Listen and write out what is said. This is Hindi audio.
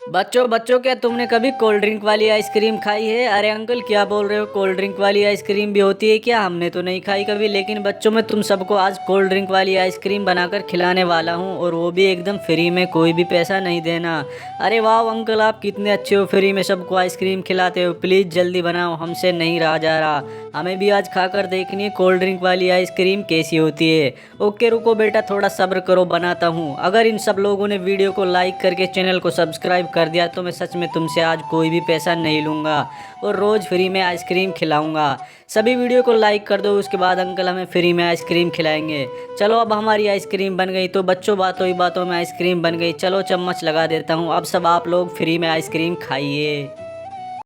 बच्चों बच्चों क्या तुमने कभी कोल्ड ड्रिंक वाली आइसक्रीम खाई है? अरे अंकल क्या बोल रहे हो, कोल्ड ड्रिंक वाली आइसक्रीम भी होती है क्या? हमने तो नहीं खाई कभी। लेकिन बच्चों मैं तुम सबको आज कोल्ड ड्रिंक वाली आइसक्रीम बनाकर खिलाने वाला हूँ, और वो भी एकदम फ्री में, कोई भी पैसा नहीं देना। अरे वाह अंकल, आप कितने अच्छे हो, फ्री में सबको आइसक्रीम खिलाते हो। प्लीज़ जल्दी बनाओ, हमसे नहीं रहा जा रहा। हमें भी आज खाकर देखनी है कोल्ड ड्रिंक वाली आइसक्रीम कैसी होती है। ओके रुको बेटा, थोड़ा सब्र करो, बनाता हूँ। अगर इन सब लोगों ने वीडियो को लाइक करके चैनल को सब्सक्राइब कर दिया तो मैं सच में तुमसे आज कोई भी पैसा नहीं लूँगा और रोज़ फ्री में आइसक्रीम खिलाऊँगा। सभी वीडियो को लाइक कर दो, उसके बाद अंकल हमें फ्री में आइसक्रीम खिलाएंगे। चलो अब हमारी आइसक्रीम बन गई। तो बच्चों बातों ही बातों में आइसक्रीम बन गई। चलो चम्मच लगा देता हूँ, अब सब आप लोग फ्री में आइसक्रीम खाइए।